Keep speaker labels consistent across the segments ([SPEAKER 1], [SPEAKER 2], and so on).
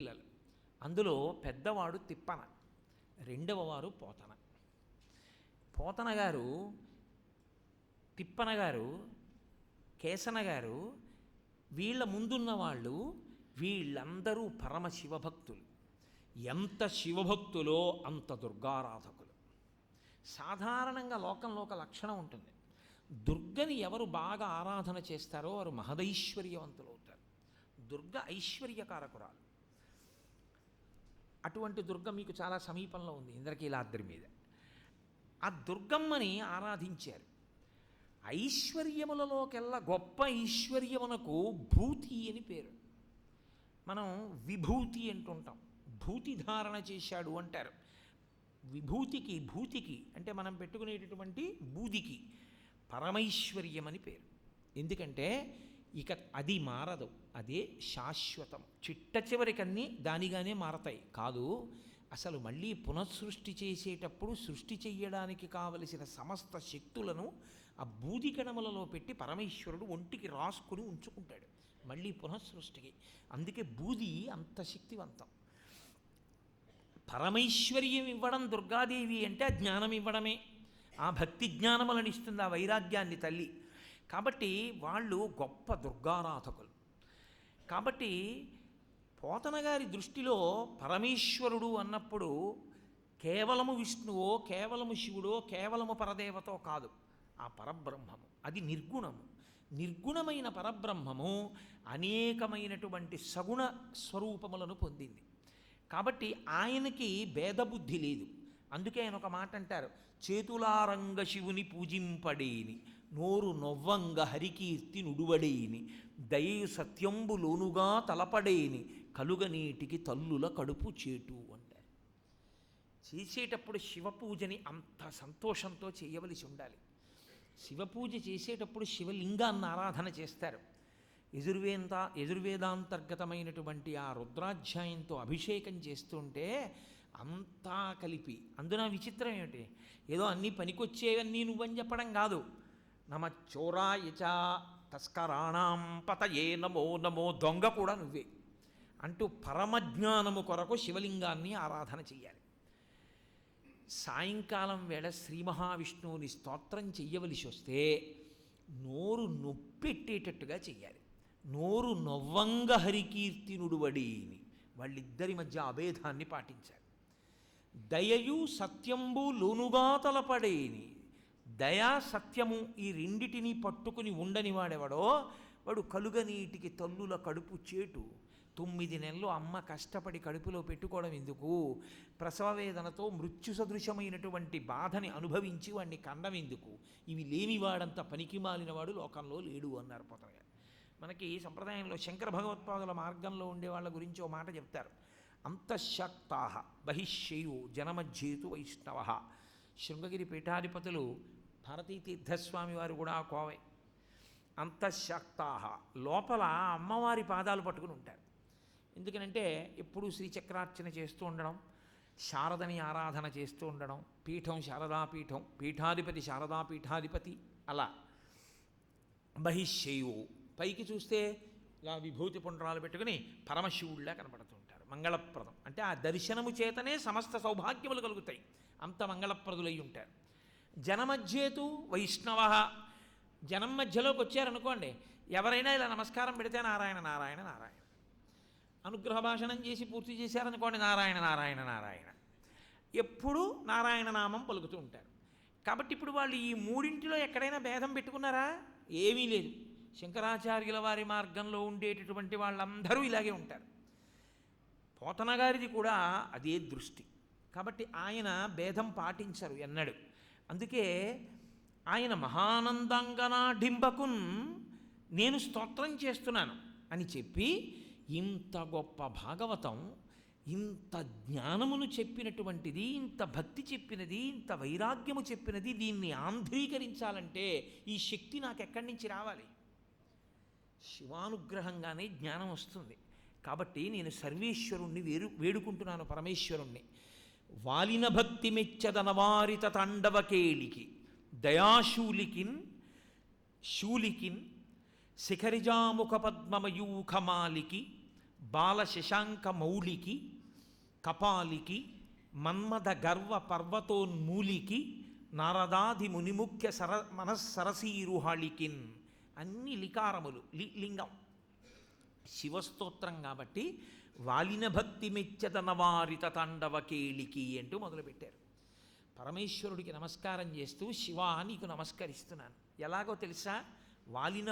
[SPEAKER 1] పిల్లలు. అందులో పెద్దవాడు తిప్పన, రెండవ వారు పోతన. పోతన గారు, తిప్పన గారు, కేసన గారు, వీళ్ళ ముందున్న వాళ్ళు వీళ్ళందరూ పరమ శివభక్తులు. ఎంత శివభక్తులో అంత దుర్గారాధకులు. సాధారణంగా లోకంలో ఒక లక్షణం ఉంటుంది, దుర్గని ఎవరు బాగా ఆరాధన చేస్తారో వారు మహదైశ్వర్యవంతులు అవుతారు. దుర్గ ఐశ్వర్యకారకురాలు. అటువంటి దుర్గ మీకు చాలా సమీపంలో ఉంది, ఇంద్రకీలాద్రి మీద. ఆ దుర్గమ్మని ఆరాధించారు. ఐశ్వర్యములలోకెల్లా గొప్ప ఐశ్వర్యమునకు భూతి అని పేరు. మనం విభూతి అంటుంటాం, భూతి ధారణ చేశాడు అంటారు. విభూతికి, భూతికి అంటే మనం పెట్టుకునేటటువంటి బూదికి పరమైశ్వర్యం అని పేరు. ఎందుకంటే ఇక అది మారదు, అదే శాశ్వతం. చిట్ట చివరికన్నీ దానిగానే మారతాయి. కాదు, అసలు మళ్ళీ పునఃసృష్టి చేసేటప్పుడు సృష్టి చెయ్యడానికి కావలసిన సమస్త శక్తులను ఆ బూది కణములలో పెట్టి పరమేశ్వరుడు ఒంటికి రాసుకుని ఉంచుకుంటాడు మళ్ళీ పునఃసృష్టికి. అందుకే బూది అంత శక్తివంతం. పరమైశ్వర్యం ఇవ్వడం దుర్గాదేవి అంటే ఆ జ్ఞానం ఇవ్వడమే. ఆ భక్తి జ్ఞానములను ఇస్తుంది, ఆ వైరాగ్యాన్ని తల్లి. కాబట్టి వాళ్ళు గొప్ప దుర్గారాధకులు. కాబట్టి పోతన గారి దృష్టిలో పరమేశ్వరుడు అన్నప్పుడు కేవలము విష్ణువో, కేవలము శివుడో, కేవలము పరదేవతో కాదు, ఆ పరబ్రహ్మము. అది నిర్గుణము. నిర్గుణమైన పరబ్రహ్మము అనేకమైనటువంటి సగుణ స్వరూపములను పొందింది. కాబట్టి ఆయనకి భేదబుద్ధి లేదు. అందుకే ఆయన ఒక మాట అంటారు, చేతులారంగ శివుని పూజింపడేని, నోరు నొవ్వంగ హరికీర్తి నుడువడేని, దయయు సత్యంబులోనుగా తలపడేని, కలుగనీటికి తల్లుల కడుపు చేటు అంటారు. చేసేటప్పుడు శివపూజని అంత సంతోషంతో చేయవలసి ఉండాలి. శివపూజ చేసేటప్పుడు శివలింగాన్ని ఆరాధన చేస్తారు. యజుర్వేదాంతర్గతమైనటువంటి ఆ రుద్రాధ్యాయంతో అభిషేకం చేస్తుంటే అంతా కలిపి, అందున విచిత్రం ఏమిటి, ఏదో అన్నీ పనికొచ్చేవన్నీ నువ్వని చెప్పడం కాదు. నమ చోరాయచ తస్కరాణం పతయే నమో నమో, దొంగ కూడా నువ్వే అంటూ పరమజ్ఞానము కొరకు శివలింగాన్ని ఆరాధన చెయ్యాలి. సాయంకాలం వేళ శ్రీ మహావిష్ణువుని స్తోత్రం చెయ్యవలసి వస్తే నోరు నొప్పెట్టేటట్టుగా చెయ్యాలి. నోరు నొవ్వంగ హరికీర్తి నుడువడేని, వాళ్ళిద్దరి మధ్య అభేదాన్ని పాటించాలి. దయయు సత్యంబు లోనుగా తలపడేని, దయా సత్యము ఈ రెండిటిని పట్టుకుని ఉండని వాడెవడో వాడు కలుగనీటికి తల్లుల కడుపు చేటు. 9 నెలలు అమ్మ కష్టపడి కడుపులో పెట్టుకోవడం ఎందుకు? ప్రసవ వేదనతో మృత్యు సదృశమైనటువంటి బాధని అనుభవించి వాడిని కండం ఎందుకు? ఇవి లేనివాడంత పనికిమాలినవాడు లోకంలో లేడు అన్నారు పోతన గారు. మనకి సంప్రదాయంలో శంకర భగవత్పాదుల మార్గంలో ఉండే వాళ్ళ గురించి ఓ మాట చెప్తారు, అంతఃశక్తాః బహిశ్యయో జనమధ్యేతు వైష్ణవః. శృంగగిరి పీఠాధిపతులు భారతీతీర్థస్వామి వారు కూడా కోవే. అంతఃశక్తాః, లోపల అమ్మవారి పాదాలు పట్టుకుని ఉంటారు. ఎందుకనంటే ఎప్పుడూ శ్రీచక్రార్చన చేస్తూ ఉండడం, శారదని ఆరాధన చేస్తూ ఉండడం, పీఠం శారదాపీఠం, పీఠాధిపతి శారదాపీఠాధిపతి, అలా బహిశ్యయో, పైకి చూస్తే ఇలా విభూతి పుండ్రాలు పెట్టుకుని పరమశివుళ్ళ కనపడుతుంటారు. మంగళప్రదం అంటే ఆ దర్శనము చేతనే సమస్త సౌభాగ్యములు కలుగుతాయి, అంత మంగళప్రదులై ఉంటారు. జనమధ్యేతు వైష్ణవ, జనం మధ్యలోకి వచ్చారనుకోండి, ఎవరైనా ఇలా నమస్కారం పెడితే నారాయణ నారాయణ నారాయణ, అనుగ్రహ భాషణం చేసి పూర్తి చేశారనుకోండి నారాయణ నారాయణ నారాయణ, ఎప్పుడూ నారాయణ నామం పలుకుతూ ఉంటారు. కాబట్టి ఇప్పుడు వాళ్ళు ఈ మూడింటిలో ఎక్కడైనా భేదం పెట్టుకున్నారా? ఏమీ లేదు. శంకరాచార్యుల వారి మార్గంలో ఉండేటటువంటి వాళ్ళందరూ ఇలాగే ఉంటారు. పోతన గారిది కూడా అదే దృష్టి. కాబట్టి ఆయన భేదం పాటించరు ఎన్నడు. అందుకే ఆయన మహానందాంగనాఢింబకున్ నేను స్తోత్రం చేస్తున్నాను అని చెప్పి, ఇంత గొప్ప భాగవతం, ఇంత జ్ఞానమును చెప్పినటువంటిది, ఇంత భక్తి చెప్పినది, ఇంత వైరాగ్యము చెప్పినది, దీన్ని ఆంధ్రీకరించాలంటే ఈ శక్తి నాకు ఎక్కడి నుంచి రావాలి? శివానుగ్రహంగానే జ్ఞానం వస్తుంది. కాబట్టి నేను సర్వేశ్వరుణ్ణి వేడుకుంటున్నాను, పరమేశ్వరుణ్ణి. వాలిన భక్తి మెచ్చదనవారిత తాండవకేళికి దయాశూలికిన్ శూలికిన్ శిఖరిజాముఖ పద్మమయూఖమాలికి బాల శశాంక మౌళికి, కపాలికి, మన్మథ గర్వ పర్వతోన్మూలికి, నారదాది మునిముఖ్య మనస్సరసీరుహాళికిన్. అన్ని లికారములు, లింగం. శివస్తోత్రం కాబట్టి వాలిన భక్తి మెచ్చదన వారిత తాండవ కేళికి అంటూ మొదలుపెట్టారు. పరమేశ్వరుడికి నమస్కారం చేస్తూ, శివా నీకు నమస్కరిస్తున్నాను. ఎలాగో తెలుసా? వాలిన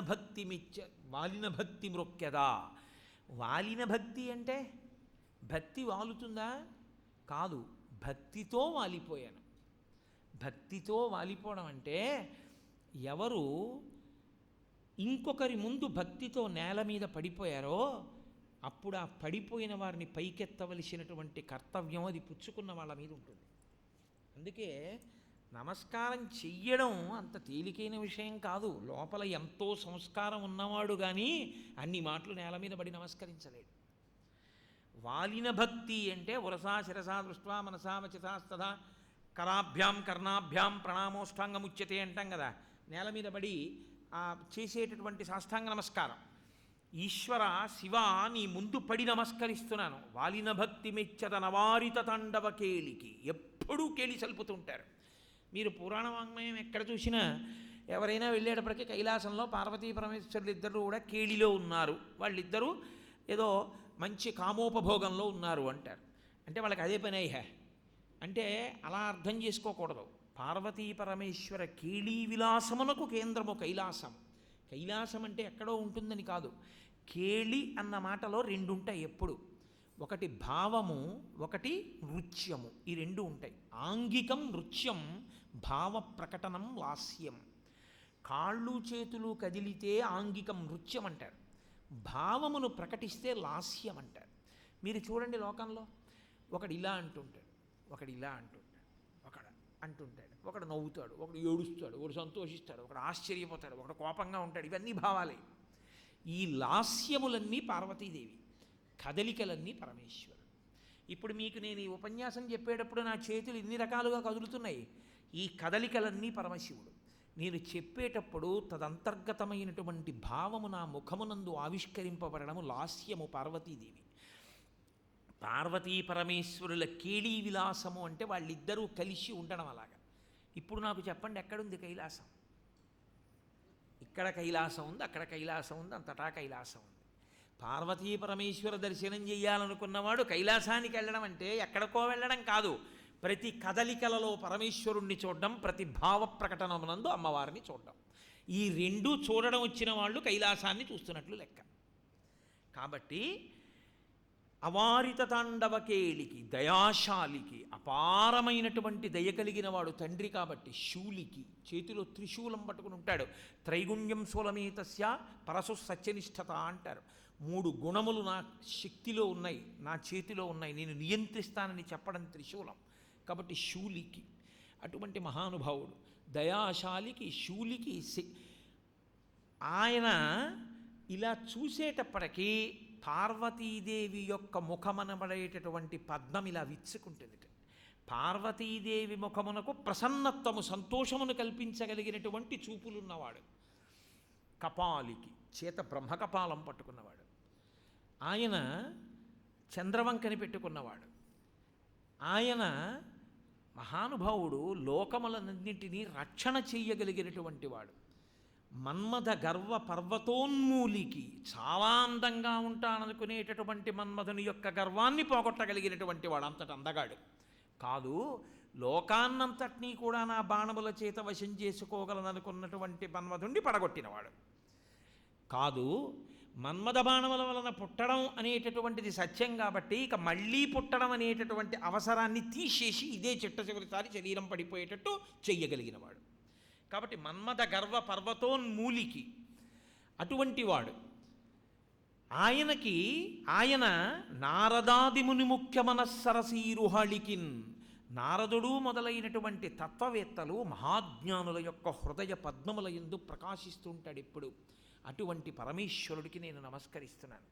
[SPEAKER 1] భక్తి మృక్యదా. వాలిన భక్తి అంటే భక్తి వాలుతుందా? కాదు, భక్తితో వాలిపోయాను. భక్తితో వాలిపోవడం అంటే ఎవరు ఇంకొకరి ముందు భక్తితో నేల మీద పడిపోయారో అప్పుడు ఆ పడిపోయిన వారిని పైకెత్తవలసినటువంటి కర్తవ్యం అది పుచ్చుకున్న వాళ్ళ మీద ఉంటుంది. అందుకే నమస్కారం చెయ్యడం అంత తేలికైన విషయం కాదు. లోపల ఎంతో సంస్కారం ఉన్నవాడు కానీ అన్ని మాటలు నేల మీద పడి నమస్కరించలేడు. వాలిన భక్తి అంటే ఉరసా శిరసా దృష్ట్వా మనసా వచసాస్తథా కరాభ్యాం కర్ణాభ్యాం ప్రణామోష్టాంగముచ్యతే అంటాం కదా. నేల మీద పడి చేసేటటువంటి సాష్టాంగ నమస్కారం. ఈశ్వర, శివ నీ ముందు పడి నమస్కరిస్తున్నాను. వాలిన భక్తి మెచ్చద నవారిత తాండవ కేళికి. ఎప్పుడూ కేళి సలుపుతుంటారు. మీరు పురాణ వాంగ్మయం ఎక్కడ చూసినా ఎవరైనా వెళ్ళేటప్పటికీ కైలాసంలో పార్వతీ పరమేశ్వరులు ఇద్దరు కూడా కేళిలో ఉన్నారు, వాళ్ళిద్దరూ ఏదో మంచి కామోపభోగంలో ఉన్నారు అంటారు. అంటే వాళ్ళకి అదే పని అయ్యా అంటే అలా అర్థం చేసుకోకూడదు. పార్వతీ పరమేశ్వర కేళీ విలాసమునకు కేంద్రము కైలాసం. కైలాసం అంటే ఎక్కడో ఉంటుందని కాదు. కేళి అన్న మాటలో రెండు ఉంటాయి ఎప్పుడు. ఒకటి భావము, ఒకటి నృత్యము. ఈ రెండు ఉంటాయి. ఆంగికం నృత్యం, భావ ప్రకటనం లాస్యం. కాళ్ళు చేతులు కదిలితే ఆంగికం నృత్యం అంటారు, భావమును ప్రకటిస్తే లాస్యం అంటారు. మీరు చూడండి లోకంలో ఒకడు ఇలా అంటుంటాడు, ఒకడు ఇలా అంటుంటాడు, ఒకడు అంటుంటాడు, ఒకడు నవ్వుతాడు, ఒకడు ఏడుస్తాడు, ఒకడు సంతోషిస్తాడు, ఒకడు ఆశ్చర్యపోతాడు, ఒకడు కోపంగా ఉంటాడు. ఇవన్నీ భావాలే. ఈ లాస్యములన్నీ పార్వతీదేవి, కదలికలన్నీ పరమేశ్వరుడు. ఇప్పుడు మీకు నేను ఈ ఉపన్యాసం చెప్పేటప్పుడు నా చేతులు ఇన్ని రకాలుగా కదులుతున్నాయి. ఈ కదలికలన్నీ పరమశివుడు. నేను చెప్పేటప్పుడు తదంతర్గతమైనటువంటి భావము నా ముఖమునందు ఆవిష్కరింపబడము లాస్యము పార్వతీదేవి. పార్వతీ పరమేశ్వరుల కేళీ విలాసము అంటే వాళ్ళిద్దరూ కలిసి ఉండడం అలాగా. ఇప్పుడు నాకు చెప్పండి, ఎక్కడుంది కైలాసం? ఇక్కడ కైలాసం ఉంది, అక్కడ కైలాసం ఉంది, అంతటా కైలాసం ఉంది. పార్వతీ పరమేశ్వర దర్శనం చేయాలనుకున్నవాడు కైలాసానికి వెళ్ళడం అంటే ఎక్కడికో వెళ్ళడం కాదు, ప్రతి కదలికలలో పరమేశ్వరుణ్ణి చూడడం, ప్రతి భావ ప్రకటనమునందు అమ్మవారిని చూడడం. ఈ రెండూ చూడడం వచ్చిన వాళ్ళు కైలాసాన్ని చూస్తున్నట్లు లెక్క. కాబట్టి అవారిత తాండవకేళికి, దయాశాలికి, అపారమైనటువంటి దయ కలిగిన వాడు తండ్రి కాబట్టి శూలికి, చేతిలో త్రిశూలం పట్టుకుని ఉంటాడు. త్రైగుణ్యం శూలమేతస్య పరశు సత్యనిష్టత అంటారు. 3 గుణములు నా శక్తిలో ఉన్నాయి, నా చేతిలో ఉన్నాయి, నేను నియంత్రిస్తానని చెప్పడం త్రిశూలం. కాబట్టి శూలికి అటువంటి మహానుభావుడు, దయాశాలికి, శూలికి. ఆయన ఇలా చూసేటప్పటికీ పార్వతీదేవి యొక్క ముఖమనబడేటటువంటి పద్మం ఇలా విచ్చుకుంటుంది. పార్వతీదేవి ముఖమునకు ప్రసన్నత్వము, సంతోషమును కల్పించగలిగినటువంటి చూపులున్నవాడు. కపాలికి, చేత బ్రహ్మకపాలం పట్టుకున్నవాడు. ఆయన చంద్రవంకని పెట్టుకున్నవాడు. ఆయన మహానుభావుడు, లోకములన్నింటినీ రక్షణ చెయ్యగలిగినటువంటి వాడు. మన్మథ గర్వ పర్వతోన్మూలికి, చాలా అందంగా ఉంటాననుకునేటటువంటి మన్మథుని యొక్క గర్వాన్ని పోగొట్టగలిగినటువంటి వాడు. అంతటి అందగాడు కాదు, లోకాన్నంతటినీ కూడా నా బాణముల చేత వశం చేసుకోగలననుకున్నటువంటి మన్మథుణ్ణి పడగొట్టినవాడు కాదు. మన్మథ బాణముల వలన పుట్టడం అనేటటువంటిది సత్యం కాబట్టి ఇక మళ్ళీ పుట్టడం అనేటటువంటి అవసరాన్ని తీసేసి ఇదే చిట్ట చివరిసారి శరీరం పడిపోయేటట్టు చెయ్యగలిగినవాడు. కాబట్టి మన్మథ గర్వ పర్వతోన్మూలికి అటువంటి వాడు. ఆయన నారదాదిముని ముఖ్య మనస్సరసీరుహాళికిన్. నారదుడు మొదలైనటువంటి తత్వవేత్తలు, మహాజ్ఞానుల యొక్క హృదయ పద్మముల యందు ప్రకాశిస్తుంటాడు ఎప్పుడు. అటువంటి పరమేశ్వరుడికి నేను నమస్కరిస్తున్నాను.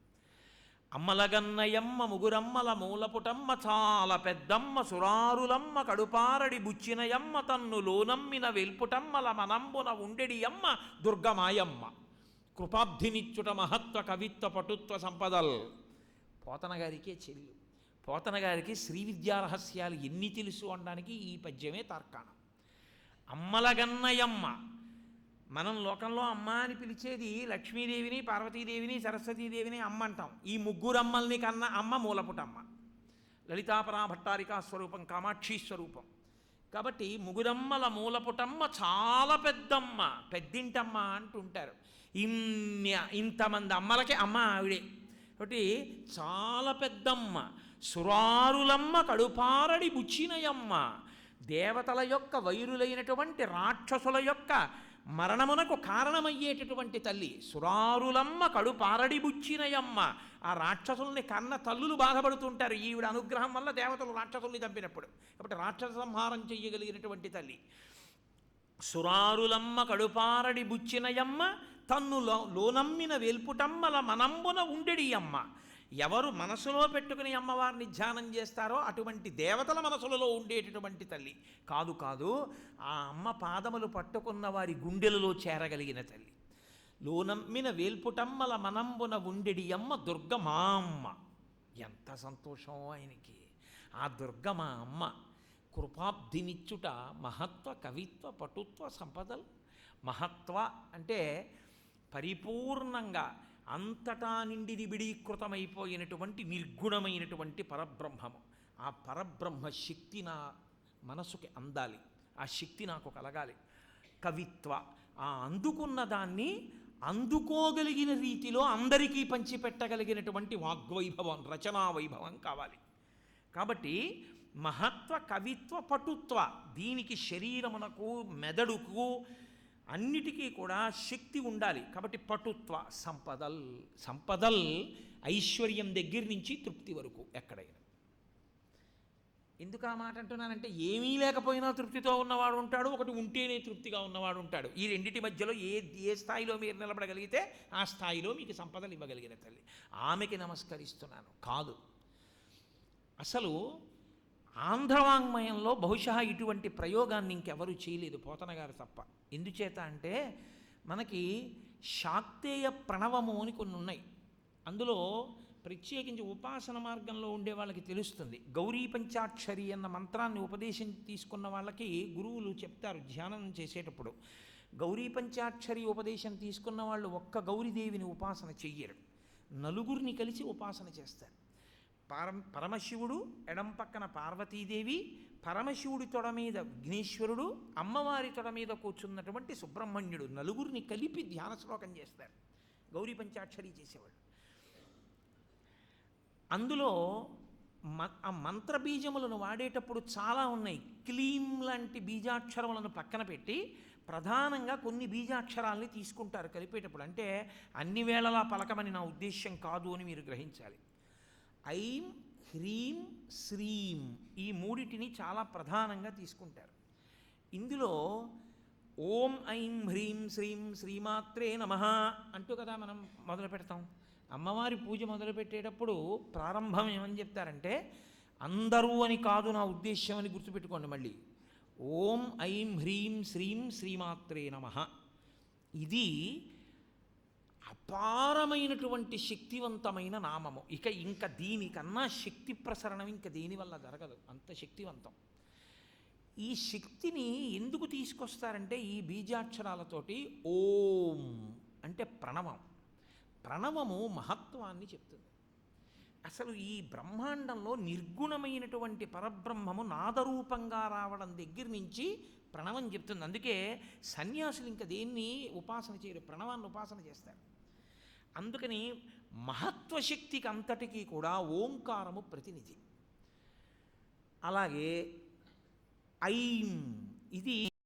[SPEAKER 1] అమ్మలగన్నయమ్మ ముగురమ్మల మూలపుటమ్మ చాలా పెద్దమ్మ సురారులమ్మ కడుపారడి బుచ్చినయమ్మ తన్ను లోనమ్మిన వెల్పుటమ్మల మనంబున ఉండెడియమ్మ దుర్గమాయమ్మ కృపాబ్ధినిచ్చుట మహత్వ కవిత్వ పటుత్వ సంపదల్. పోతన గారికే చెల్లు. పోతన గారికి శ్రీ విద్యా రహస్యాలు ఎన్ని తెలుసు అనడానికి ఈ పద్యమే తార్కాణం. అమ్మలగన్నయమ్మ, మనం లోకంలో అమ్మ అని పిలిచేది లక్ష్మీదేవిని, పార్వతీదేవిని, సరస్వతీదేవిని అమ్మ అంటాం. ఈ ముగ్గురమ్మల్ని కన్న అమ్మ మూలపుటమ్మ, లలితాపరా భట్టారికా స్వరూపం, కామాక్షి స్వరూపం. కాబట్టి ముగురమ్మల మూలపుటమ్మ చాలా పెద్దమ్మ, పెద్దింటమ్మ అంటుంటారు. ఇంతమంది అమ్మలకి అమ్మ ఆవిడే. కాబట్టి చాలా పెద్దమ్మ, సురారులమ్మ కడుపారడి బుచ్చినయమ్మ, దేవతల యొక్క వైరులైనటువంటి రాక్షసుల యొక్క మరణమునకు కారణమయ్యేటటువంటి తల్లి. సురారులమ్మ కడుపారడి బుచ్చినయమ్మ, ఆ రాక్షసుల్ని కన్న తల్లులు బాధపడుతుంటారు ఈవిడ అనుగ్రహం వల్ల దేవతలు రాక్షసుల్ని చంపినప్పుడు. కాబట్టి రాక్షస సంహారం చెయ్యగలిగినటువంటి తల్లి. సురారులమ్మ కడుపారడి బుచ్చినయమ్మ, తన్ను లోనమ్మిన వేల్పుటమ్మల మనంబున ఉండెడి అమ్మ. ఎవరు మనసులో పెట్టుకుని అమ్మవారిని ధ్యానం చేస్తారో అటువంటి దేవతల మనసులలో ఉండేటటువంటి తల్లి కాదు. కాదు, ఆ అమ్మ పాదములు పట్టుకున్న వారి గుండెలలో చేరగలిగిన తల్లి. లోనమ్మిన వేల్పుటమ్మల మనంబున ఉండెడి అమ్మ దుర్గమా అమ్మ. ఎంత సంతోషం ఆయనకి! ఆ దుర్గమా అమ్మ కృపాబ్ధినిచ్చుట మహత్వ కవిత్వ పటుత్వ సంపదలు. మహత్వ అంటే పరిపూర్ణంగా అంతటా నిండి నిబిడీకృతమైపోయినటువంటి నిర్గుణమైనటువంటి పరబ్రహ్మము. ఆ పరబ్రహ్మ శక్తి నా మనసుకి అందాలి, ఆ శక్తి నాకు కలగాలి. కవిత్వ, ఆ అందుకున్న దాన్ని అందుకోగలిగిన రీతిలో అందరికీ పంచిపెట్టగలిగినటువంటి వాగ్వైభవం, రచనా వైభవం కావాలి. కాబట్టి మహత్వ కవిత్వ పటుత్వ, దీనికి శరీరమునకు మెదడుకు అన్నిటికీ కూడా శక్తి ఉండాలి. కాబట్టి పటుత్వ సంపదల్. సంపదల్ ఐశ్వర్యం దగ్గర నుంచి తృప్తి వరకు ఎక్కడైనా. ఎందుకు ఆ మాట అంటున్నానంటే, ఏమీ లేకపోయినా తృప్తితో ఉన్నవాడు ఉంటాడు, ఒకటి ఉంటేనే తృప్తిగా ఉన్నవాడు ఉంటాడు. ఈ రెండింటి మధ్యలో ఏ స్థాయిలో మీరు నిలబడగలిగితే ఆ స్థాయిలో మీకు సంపదలు ఇవ్వగలిగిన తల్లి. ఆమెకి నమస్కరిస్తున్నాను కాదు. అసలు ఆంధ్రవాంగ్మయంలో బహుశా ఇటువంటి ప్రయోగాన్ని ఇంకెవరూ చేయలేదు, పోతన గారు తప్ప. ఎందుచేత అంటే మనకి శాక్తేయ ప్రణవము అని కొన్ని ఉన్నాయి. అందులో ప్రత్యేకించి ఉపాసన మార్గంలో ఉండే వాళ్ళకి తెలుస్తుంది. గౌరీ పంచాక్షరి అన్న మంత్రాన్ని ఉపదేశం తీసుకున్న వాళ్ళకి గురువులు చెప్తారు ధ్యానం చేసేటప్పుడు, గౌరీ పంచాక్షరి ఉపదేశం తీసుకున్న వాళ్ళు ఒక్క గౌరీదేవిని ఉపాసన చెయ్యరు, నలుగురిని కలిసి ఉపాసన చేస్తారు. పరమశివుడు, ఎడం పక్కన పార్వతీదేవి, పరమశివుడి తొడ మీద విఘ్నేశ్వరుడు, అమ్మవారి తొడ మీద కూర్చున్నటువంటి సుబ్రహ్మణ్యుడు, నలుగురిని కలిపి ధ్యాన శ్లోకం చేస్తారు గౌరీ పంచాక్షరి చేసేవాళ్ళు. అందులో ఆ మంత్రబీజములను వాడేటప్పుడు చాలా ఉన్నాయి. క్లీం లాంటి బీజాక్షరములను పక్కన పెట్టి ప్రధానంగా కొన్ని బీజాక్షరాల్ని తీసుకుంటారు కలిపేటప్పుడు. అంటే అన్ని వేళలా పలకమని నా ఉద్దేశ్యం కాదు అని మీరు గ్రహించాలి. ఐం హ్రీం శ్రీం ఈ మూడిటిని చాలా ప్రధానంగా తీసుకుంటారు. ఇందులో ఓం ఐం హ్రీం శ్రీం శ్రీమాత్రే నమః అంటూ కదా మనం మొదలు పెడతాం. అమ్మవారి పూజ మొదలుపెట్టేటప్పుడు ప్రారంభం ఏమని చెప్తారంటే, అందరూ అని కాదు నా ఉద్దేశ్యం అని గుర్తుపెట్టుకోండి. మళ్ళీ ఓం ఐం హ్రీం శ్రీం శ్రీమాత్రే నమః. ఇది అపారమైనటువంటి శక్తివంతమైన నామము. ఇంకా దీనికన్నా శక్తి ప్రసరణం ఇంకా దేనివల్ల జరగదు, అంత శక్తివంతం. ఈ శక్తిని ఎందుకు తీసుకొస్తారంటే ఈ బీజాక్షరాలతోటి ఓం అంటే ప్రణవం. ప్రణవము మహత్వాన్ని చెప్తుంది. అసలు ఈ బ్రహ్మాండంలో నిర్గుణమైనటువంటి పరబ్రహ్మము నాదరూపంగా రావడం దగ్గర నుంచి ప్రణవం చెప్తుంది. అందుకే సన్యాసులు ఇంకా దేన్ని ఉపాసన చేయరు, ప్రణవాన్ని ఉపాసన చేస్తారు. అందుకని మహత్వశక్తికి అంతటికీ కూడా ఓంకారము ప్రతినిధి. అలాగే ఐం ఇది